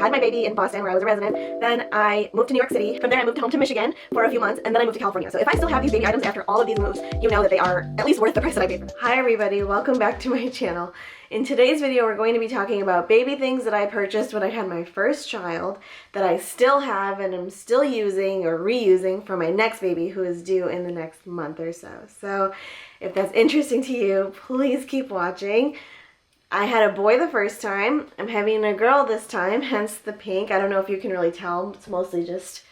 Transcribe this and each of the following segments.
had my baby in Boston where I was a resident, then I moved to New York City. From there I moved home to Michigan for a few months, and then I moved to California. So if I still have these baby items after all of these moves, you know that they are at least worth the price that I paid for them. Hi everybody, welcome back to my channel. In today's video we're going to be talking about baby things that I purchased when I had my first child that I still have and am still using or reusing for my next baby who is due in the next month or so. So if that's interesting to you, please keep watching. I had a boy the first time. I'm having a girl this time, hence the pink. I don't know if you can really tell. It's mostly just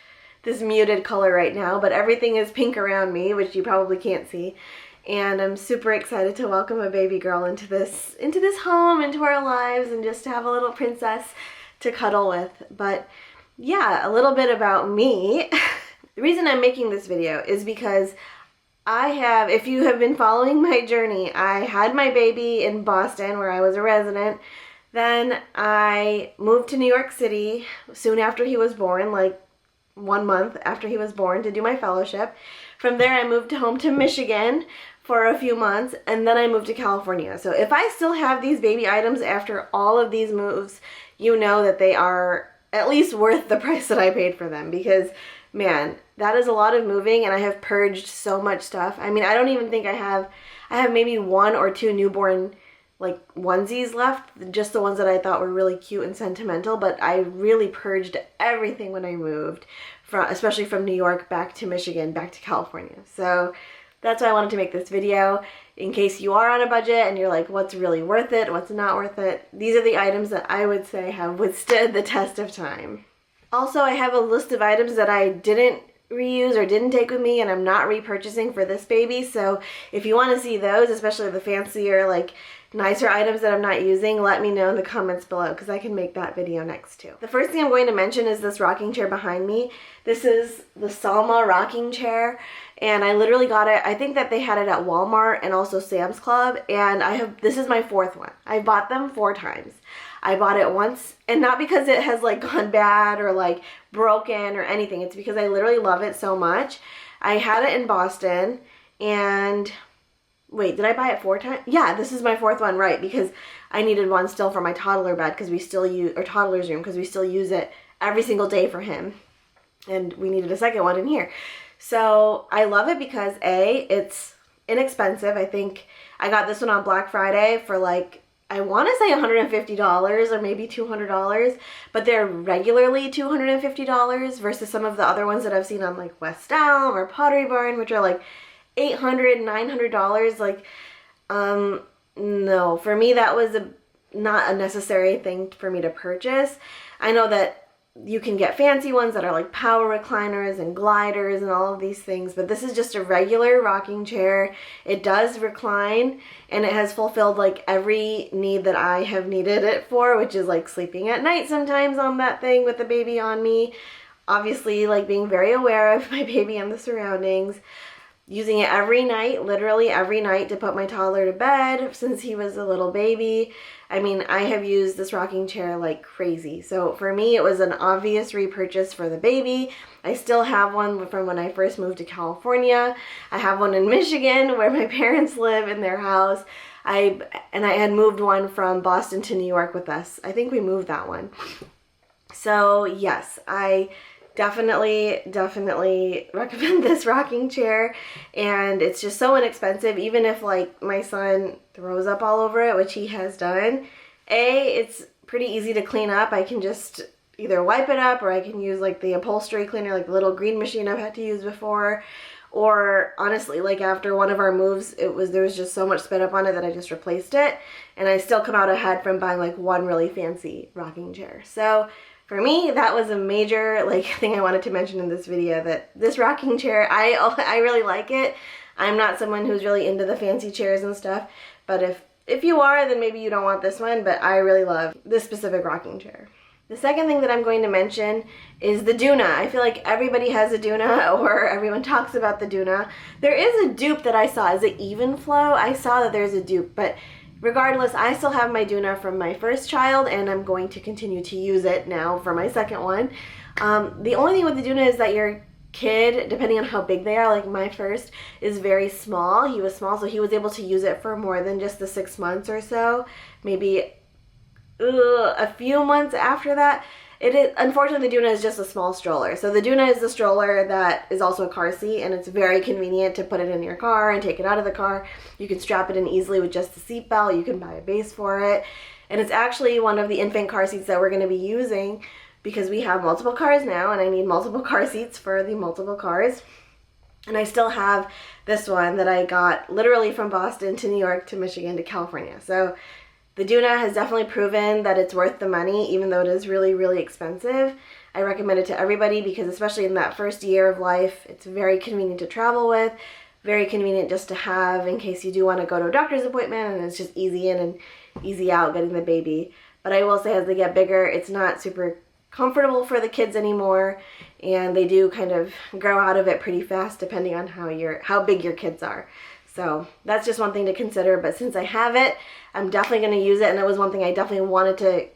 this muted color right now, but everything is pink around me, which you probably can't see. And I'm super excited to welcome a baby girl into this home, into our lives, and just to have a little princess to cuddle with. But yeah, a little bit about me. The reason I'm making this video is because if you have been following my journey, I had my baby in Boston where I was a resident. Then I moved to New York City soon after he was born, like 1 month after he was born, to do my fellowship. From there I moved home to Michigan for a few months, and then I moved to California. So if I still have these baby items after all of these moves, you know that they are at least worth the price that I paid for them, because man, that is a lot of moving, and I have purged so much stuff. I mean, I don't even think I have maybe 1 or 2 newborn like onesies left, just the ones that I thought were really cute and sentimental, but I really purged everything when I moved, especially from New York back to Michigan, back to California. So that's why I wanted to make this video, in case you are on a budget and you're like, what's really worth it, what's not worth it. These are the items that I would say have withstood the test of time. Also, I have a list of items that I didn't reuse or didn't take with me and I'm not repurchasing for this baby. So if you want to see those, especially the fancier, like nicer items that I'm not using, let me know in the comments below, because I can make that video next too. The first thing I'm going to mention is this rocking chair behind me. This is the Salma rocking chair, and I literally got it, I think that they had it at Walmart and also Sam's Club, and this is my 4th one. I bought them 4 times. I bought it once, and not because it has like gone bad or like broken or anything. It's because I literally love it so much. I had it in Boston, and wait, did I buy it 4 times? Yeah, this is my 4th one, right, because I needed one still for my toddler bed, because we still use, or toddler's room, because we still use it every single day for him. And we needed a second one in here. So I love it because A, it's inexpensive. I think I got this one on Black Friday for like, I want to say $150 or maybe $200, but they're regularly $250 versus some of the other ones that I've seen on like West Elm or Pottery Barn, which are like $800, $900. Like, no, for me that was not a necessary thing for me to purchase. I know that you can get fancy ones that are like power recliners and gliders and all of these things, but this is just a regular rocking chair. It does recline, and it has fulfilled like every need that I have needed it for, which is like sleeping at night sometimes on that thing with the baby on me. Obviously, like being very aware of my baby and the surroundings. Using it every night, literally every night, to put my toddler to bed since he was a little baby. I mean, I have used this rocking chair like crazy. So for me, it was an obvious repurchase for the baby. I still have one from when I first moved to California. I have one in Michigan where my parents live in their house. I had moved one from Boston to New York with us. I think we moved that one. So yes, I definitely recommend this rocking chair, and it's just so inexpensive. Even if like my son throws up all over it, which he has done, it's pretty easy to clean up. I can just either wipe it up, or I can use like the upholstery cleaner, like the little green machine I've had to use before. Or honestly, like after one of our moves, there was just so much spit up on it that I just replaced it, and I still come out ahead from buying like one really fancy rocking chair. So for me, that was a major thing I wanted to mention in this video, that this rocking chair, I really like it. I'm not someone who's really into the fancy chairs and stuff, but if you are, then maybe you don't want this one, but I really love this specific rocking chair. The second thing that I'm going to mention is the Doona. I feel like everybody has a Doona, or everyone talks about the Doona. There is a dupe that I saw. Is it Even Flow? I saw that there's a dupe, but regardless, I still have my Doona from my first child, and I'm going to continue to use it now for my second one. The only thing with the Doona is that your kid, depending on how big they are, like my first is very small. He was small, so he was able to use it for more than just the 6 months or so. Maybe a few months after that, It is, unfortunately, the Doona is just a small stroller. So the Doona is the stroller that is also a car seat, and it's very convenient to put it in your car and take it out of the car. You can strap it in easily with just the seat belt. You can buy a base for it. And it's actually one of the infant car seats that we're going to be using because we have multiple cars now, and I need multiple car seats for the multiple cars. And I still have this one that I got literally from Boston to New York to Michigan to California. So the Doona has definitely proven that it's worth the money, even though it is really, really expensive. I recommend it to everybody because especially in that first year of life, it's very convenient to travel with, very convenient just to have in case you do want to go to a doctor's appointment, and it's just easy in and easy out getting the baby. But I will say as they get bigger, it's not super comfortable for the kids anymore, and they do kind of grow out of it pretty fast depending on how big your kids are. So that's just one thing to consider, but since I have it, I'm definitely going to use it, and it was one thing I definitely wanted to,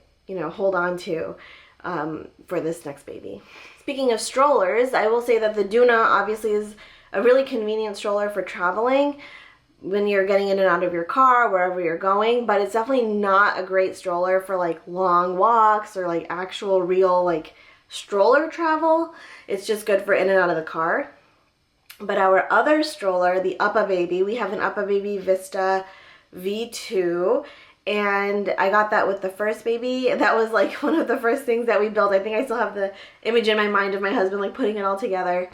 hold on to for this next baby. Speaking of strollers, I will say that the Doona obviously is a really convenient stroller for traveling when you're getting in and out of your car, wherever you're going, but it's definitely not a great stroller for like long walks or like actual real like stroller travel. It's just good for in and out of the car. But our other stroller, the UPPAbaby, we have an UPPAbaby Vista V2, and I got that with the first baby. That was like one of the first things that we built. I think I still have the image in my mind of my husband like putting it all together.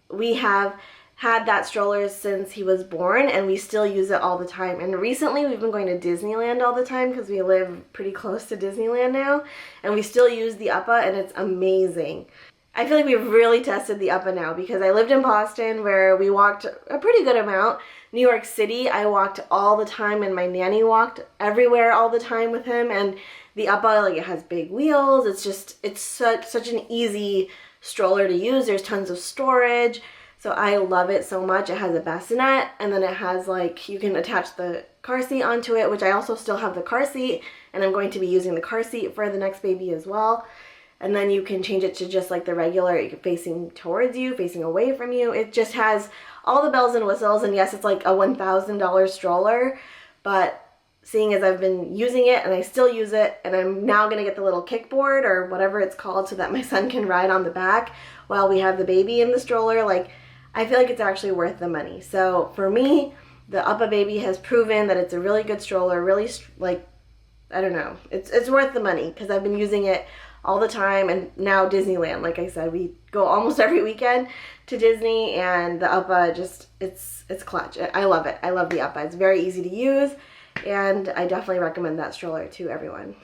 We have had that stroller since he was born, and we still use it all the time. And recently we've been going to Disneyland all the time because we live pretty close to Disneyland now, and we still use the UPPA, and it's amazing. I feel like we've really tested the UPPA now because I lived in Boston where we walked a pretty good amount. New York City, I walked all the time, and my nanny walked everywhere all the time with him. And the UPPA, like, it has big wheels. It's such an easy stroller to use. There's tons of storage. So I love it so much. It has a bassinet, and then it has like, you can attach the car seat onto it, which I also still have the car seat, and I'm going to be using the car seat for the next baby as well. And then you can change it to just like the regular, facing towards you, facing away from you. It just has all the bells and whistles. And yes, it's like a $1,000 stroller, but seeing as I've been using it and I still use it, and I'm now going to get the little kickboard or whatever it's called so that my son can ride on the back while we have the baby in the stroller, like, I feel like it's actually worth the money. So for me, the UPPAbaby has proven that it's a really good stroller, really, like, I don't know, it's worth the money because I've been using it all the time. And now Disneyland, like I said, we go almost every weekend to Disney, and the UPPA just, it's clutch. I love it. I love the UPPA. It's very easy to use, and I definitely recommend that stroller to everyone.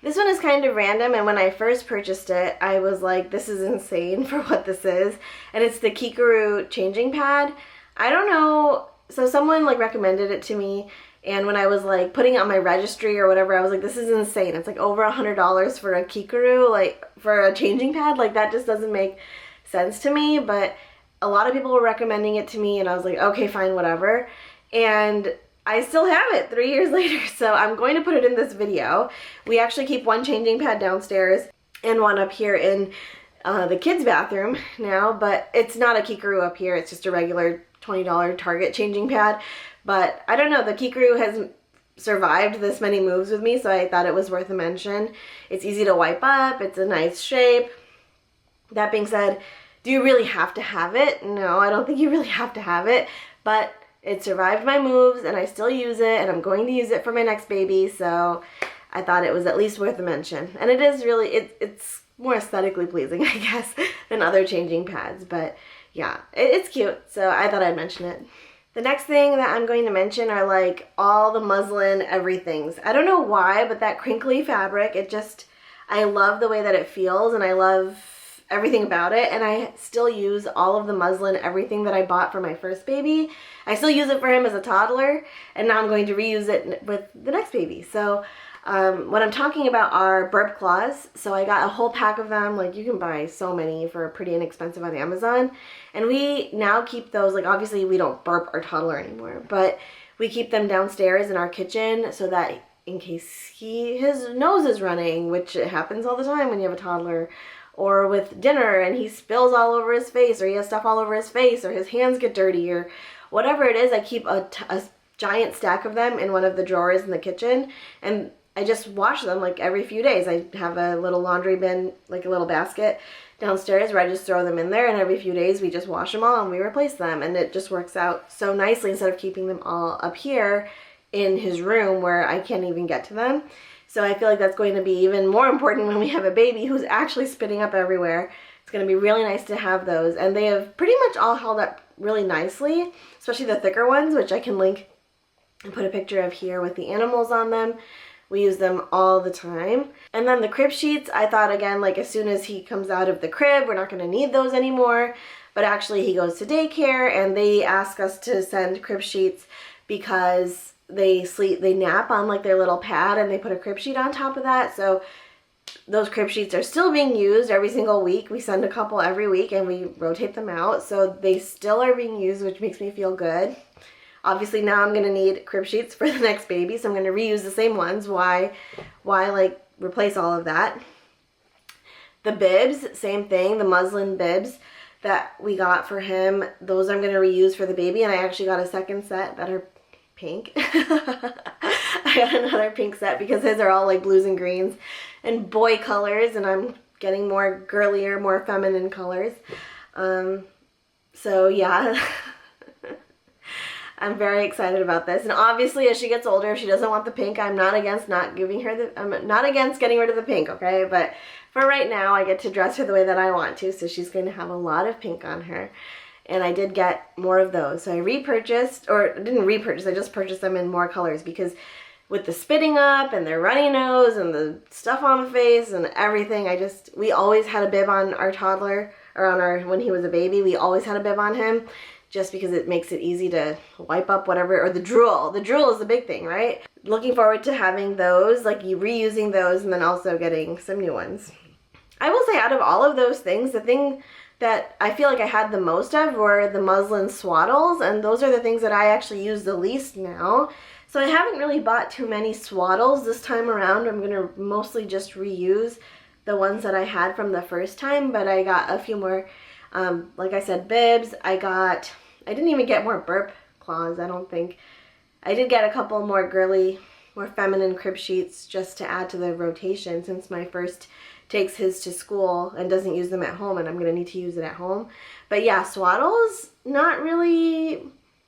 This one is kind of random, and when I first purchased it, I was like, this is insane for what this is. And it's the Kikaroo changing pad. I don't know, so someone like recommended it to me, and when I was like putting it on my registry or whatever, I was like, this is insane. It's like over $100 for a Kikaroo, like for a changing pad. Like, that just doesn't make sense to me, but a lot of people were recommending it to me, and I was like, okay, fine, whatever. And I still have it 3 years later, so I'm going to put it in this video. We actually keep one changing pad downstairs and one up here in the kids' bathroom now, but it's not a Kikaroo up here. It's just a regular $20 Target changing pad. But I don't know, the Kikaroo has survived this many moves with me, so I thought it was worth a mention. It's easy to wipe up. It's a nice shape. That being said, do you really have to have it? No, I don't think you really have to have it, but it survived my moves, and I still use it, and I'm going to use it for my next baby, so I thought it was at least worth a mention. And it is really, it's more aesthetically pleasing, I guess, than other changing pads, but yeah, it's cute, so I thought I'd mention it. The next thing that I'm going to mention are like all the muslin everythings. I don't know why, but that crinkly fabric, I love the way that it feels, and I love everything about it, and I still use all of the muslin everything that I bought for my first baby. I still use it for him as a toddler, and now I'm going to reuse it with the next baby. So what I'm talking about are burp cloths. So I got a whole pack of them. Like, you can buy so many for pretty inexpensive on Amazon, and we now keep those. Like, obviously we don't burp our toddler anymore, but we keep them downstairs in our kitchen so that in case his nose is running, which it happens all the time when you have a toddler, or with dinner and he spills all over his face, or he has stuff all over his face, or his hands get dirty, or whatever it is, I keep a giant stack of them in one of the drawers in the kitchen. And I just wash them like every few days. I have a little laundry bin, like a little basket downstairs where I just throw them in there, and every few days we just wash them all and we replace them, and it just works out so nicely instead of keeping them all up here in his room where I can't even get to them. So I feel like that's going to be even more important when we have a baby who's actually spitting up everywhere. It's going to be really nice to have those, and they have pretty much all held up really nicely, especially the thicker ones, which I can link and put a picture of here with the animals on them. We use them all the time. And then the crib sheets, I thought again, like as soon as he comes out of the crib, we're not going to need those anymore. But actually he goes to daycare and they ask us to send crib sheets because they nap on like their little pad and they put a crib sheet on top of that. So those crib sheets are still being used every single week. We send a couple every week and we rotate them out. So they still are being used, which makes me feel good. Obviously now I'm going to need crib sheets for the next baby, so I'm going to reuse the same ones. Why like replace all of that? The bibs, same thing, the muslin bibs that we got for him, those I'm going to reuse for the baby, and I actually got a second set that are pink. I got another pink set because his are all like blues and greens and boy colors, and I'm getting more girlier, more feminine colors. So yeah. I'm very excited about this, and obviously as she gets older, if she doesn't want the pink, I'm not against I'm not against getting rid of the pink, okay? But for right now, I get to dress her the way that I want to, so she's going to have a lot of pink on her, and I did get more of those. So I repurchased, or didn't repurchase, I just purchased them in more colors because with the spitting up and their runny nose and the stuff on the face and everything, we always had a bib on our toddler, or when he was a baby, we always had a bib on him, just because it makes it easy to wipe up whatever, or the drool. The drool is the big thing, right? Looking forward to having those, like you reusing those, and then also getting some new ones. I will say out of all of those things, the thing that I feel like I had the most of were the muslin swaddles, and those are the things that I actually use the least now. So I haven't really bought too many swaddles this time around. I'm gonna mostly just reuse the ones that I had from the first time, but I got a few more, like I said, bibs. I didn't even get more burp claws, I don't think. I did get a couple more girly, more feminine crib sheets just to add to the rotation, since my first takes his to school and doesn't use them at home, and I'm going to need to use it at home. But yeah, swaddles, not really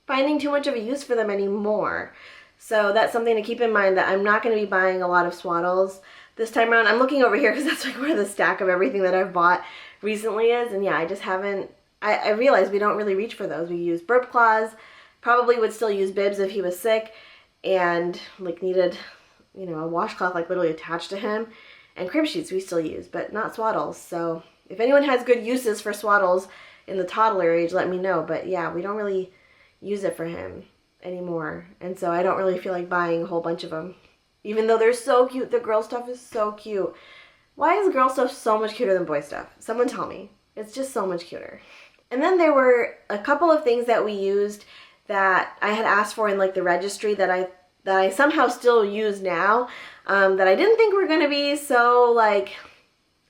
finding too much of a use for them anymore. So that's something to keep in mind, that I'm not going to be buying a lot of swaddles this time around. I'm looking over here because that's like where the stack of everything that I've bought recently is, and yeah, I just haven't, I realized we don't really reach for those. We use burp claws, probably would still use bibs if he was sick and like needed, you know, a washcloth like literally attached to him, and crib sheets we still use, but not swaddles. So if anyone has good uses for swaddles in the toddler age, let me know. But yeah, we don't really use it for him anymore, and so I don't really feel like buying a whole bunch of them, even though they're so cute. The girl stuff is so cute. Why is girl stuff so much cuter than boy stuff? Someone tell me. It's just so much cuter. And then there were a couple of things that we used that I had asked for in like the registry that I somehow still use now, that I didn't think were going to be so, like,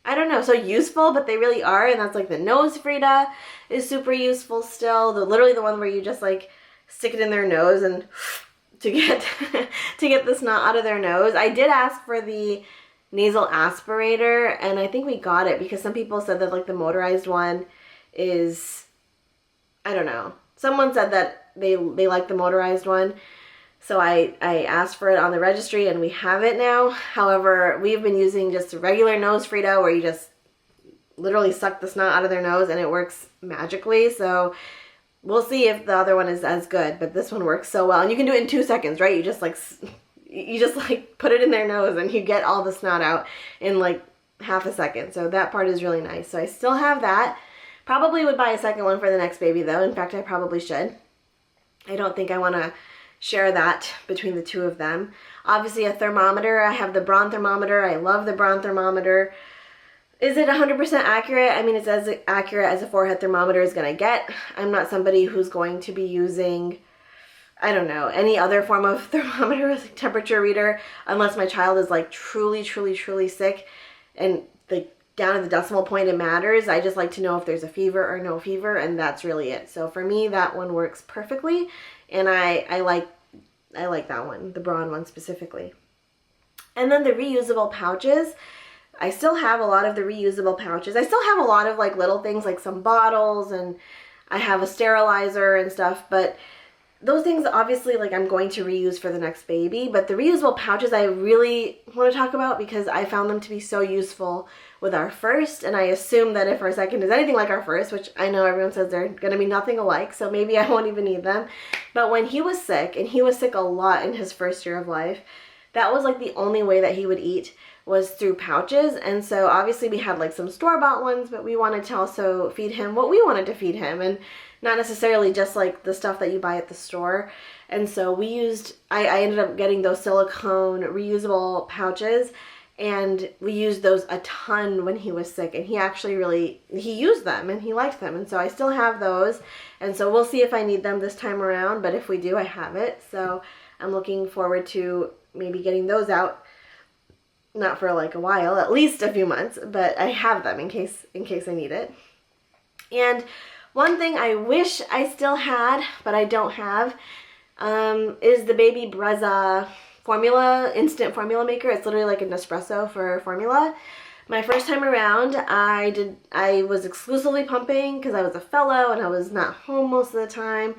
I don't know, so useful, but they really are. And that's like the nose Frida is super useful still. Literally the one where you just like stick it in their nose and to get to get the snot out of their nose. I did ask for the nasal aspirator, and I think we got it because some people said that like the motorized one is, I don't know. Someone said that they like the motorized one. So I asked for it on the registry and we have it now. However, we've been using just a regular nose Frida where you just literally suck the snot out of their nose and it works magically. So we'll see if the other one is as good, but this one works so well. And you can do it in 2 seconds, right? You just like put it in their nose and you get all the snot out in like half a second. So that part is really nice. So I still have that. Probably would buy a second one for the next baby though. In fact, I probably should. I don't think I want to share that between the two of them. Obviously a thermometer. I have the Braun thermometer. I love the Braun thermometer. Is it 100% accurate? I mean, it's as accurate as a forehead thermometer is going to get. I'm not somebody who's going to be using, I don't know, any other form of thermometer, like temperature reader, unless my child is like truly, truly, truly sick and like down to the decimal point it matters. I just like to know if there's a fever or no fever, and that's really it. So for me, that one works perfectly, and I like that one, the Braun one specifically. And then the reusable pouches, I still have a lot of the reusable pouches. I still have a lot of like little things like some bottles, and I have a sterilizer and stuff, but those things obviously like I'm going to reuse for the next baby. But the reusable pouches I really want to talk about because I found them to be so useful with our first, and I assume that if our second is anything like our first, which I know everyone says they're going to be nothing alike, so maybe I won't even need them. But when he was sick, and he was sick a lot in his first year of life, that was like the only way that he would eat was through pouches. And so obviously we had like some store-bought ones, but we wanted to also feed him what we wanted to feed him, and not necessarily just like the stuff that you buy at the store. And so we used, I ended up getting those silicone reusable pouches, and we used those a ton when he was sick, and he actually he used them and he liked them. And so I still have those, and so we'll see if I need them this time around, but if we do, I have it. So I'm looking forward to maybe getting those out, not for like a while, at least a few months, but I have them in case I need it. And one thing I wish I still had, but I don't have, is the Baby Brezza formula, instant formula maker. It's literally like an Nespresso for formula. My first time around, I was exclusively pumping because I was a fellow and I was not home most of the time,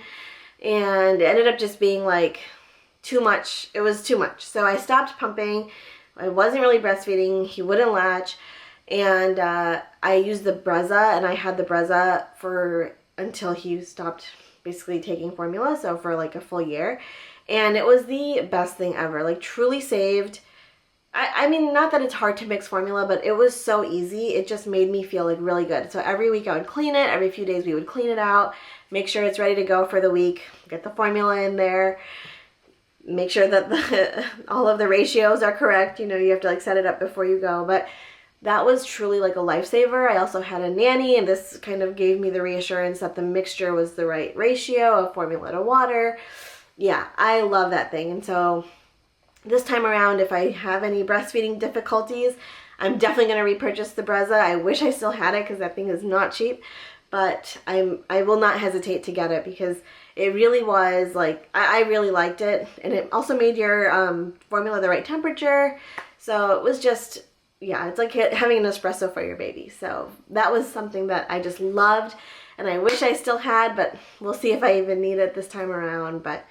and it ended up just being like too much. It was too much. So I stopped pumping. I wasn't really breastfeeding. He wouldn't latch. And I used the Brezza, and I had the Brezza until he stopped basically taking formula, so for like a full year. And it was the best thing ever, like truly saved. I mean, not that it's hard to mix formula, but it was so easy. It just made me feel like really good. So every week I would clean it. Every few days we would clean it out, make sure it's ready to go for the week, get the formula in there, make sure that all of the ratios are correct. You know, you have to like set it up before you go. But that was truly like a lifesaver. I also had a nanny, and this kind of gave me the reassurance that the mixture was the right ratio of formula to water. Yeah, I love that thing. And so this time around, if I have any breastfeeding difficulties, I'm definitely going to repurchase the Brezza. I wish I still had it because that thing is not cheap, but I will not hesitate to get it because it really was like, I really liked it. And it also made your formula the right temperature. So it was just, yeah, it's like having an espresso for your baby. So that was something that I just loved, and I wish I still had, but we'll see if I even need it this time around. But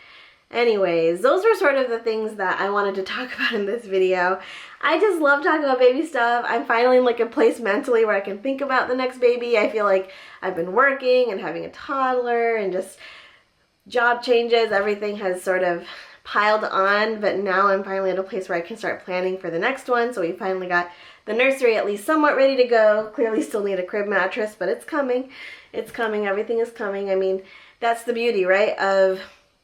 anyways, those were sort of the things that I wanted to talk about in this video. I just love talking about baby stuff. I'm finally in like a place mentally where I can think about the next baby. I feel like I've been working and having a toddler and just job changes. Everything has sort of piled on, but now I'm finally at a place where I can start planning for the next one. So we finally got the nursery at least somewhat ready to go. Clearly still need a crib mattress, but it's coming. It's coming. Everything is coming. I mean, that's the beauty, right, of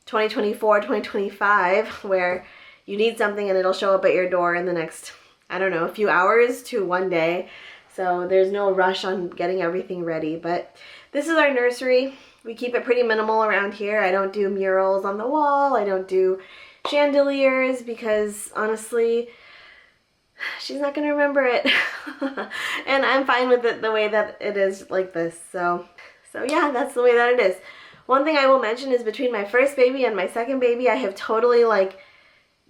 2024, 2025, where you need something and it'll show up at your door in the next, I don't know, a few hours to one day. So there's no rush on getting everything ready. But this is our nursery. We keep it pretty minimal around here. I don't do murals on the wall. I don't do chandeliers because honestly, she's not going to remember it. And I'm fine with it the way that it is like this. So yeah, that's the way that it is. One thing I will mention is between my first baby and my second baby, I have totally like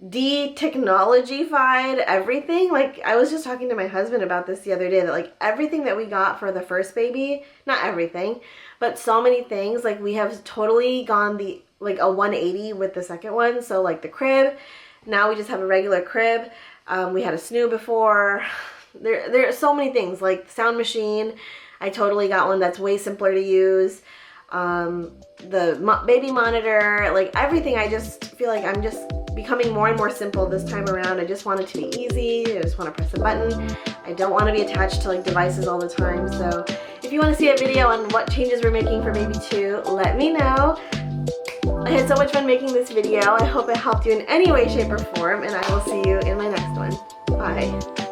de-technology-fied everything. Like I was just talking to my husband about this the other day, that like everything that we got for the first baby, not everything, but so many things, like we have totally gone like a 180 with the second one. So like the crib, now we just have a regular crib. We had a snoo before. There are so many things, like the sound machine. I totally got one that's way simpler to use. The baby monitor, like everything. I just feel like I'm just becoming more and more simple this time around. I just want it to be easy. I just want to press a button. I don't want to be attached to like devices all the time. So if you want to see a video on what changes we're making for baby 2, let me know. I had so much fun making this video. I hope it helped you in any way, shape, or form, and I will see you in my next one. Bye.